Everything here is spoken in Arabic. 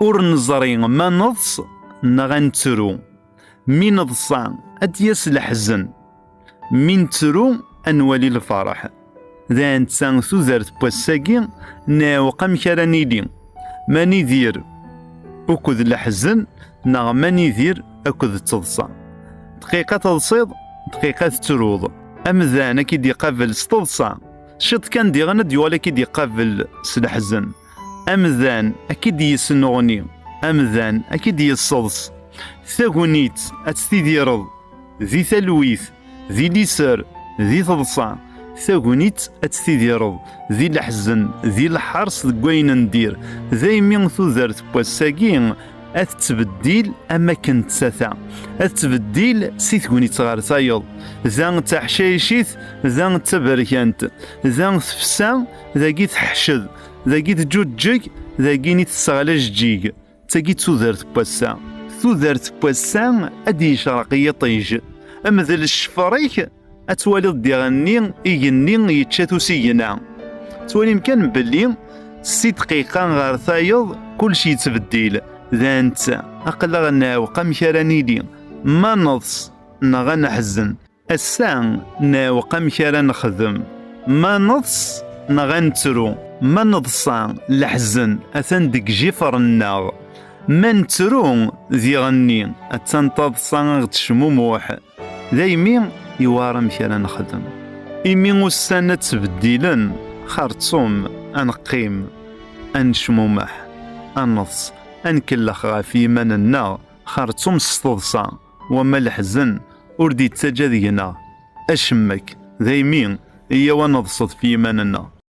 ور نزري ما نضص نغنترو من نضصان أديس الحزن من ترو أنوالي الفرح ذا انسان ثوزرت بوساقي ناو قام كرانيلي ماني دير أكد الحزن نغ ماني دير أكد التضصى دقيقة تضصيد دقيقة تروض أمذان أكيد يقابل ستضصى شط كان دي غند يوالي أكيد يقابل سلحزن أمذان أكيد يسنغني أمذان أكيد يصلص ثاغونيت أتستيديرض ذي ثلويث ذي ليسر ذي تضصى ثاغونيت أتستيديرض ذي الحزن ذي الحرص دقوين ندير ذي مين ثوذرت بواساقين أتتبديل أما كنت ساثا أتتبديل سيثغونيت غار تايض ذا تحشايشيث ذا تبركانت ذا تفسا ذا جيت حشد ذا جيت جوجيك ذا جيني تسغلاج جيك تاقيت ثوذرت بواسا ثوذرت بواسا أدي شرقية طيج أما ذا الشفريك أتوالي ديغني إيجني يتشاتو سينا توالي مكان بلي 6 دقيقة غار ثايض كل شي يتبديل ذا انت أقل غناو قام كرانيلي ما نضص نغا نحزن السان ناو قام كرا نخدم ما نضص نغا نترو ما نضصان لحزن أثن دق جفر الناغ ما نترو ذي غني أتنتضصان غتشموموح دايمي يوارم كرا نخدم إمي وسانة تبديلا خارتصوم أنقيم أنشمومح أنضص أنكلخ غاف يماننا خارتصوم ستضصا وما الحزن وردي تسجى دينا أشمك دايمين إيا ونضصت في يماننا.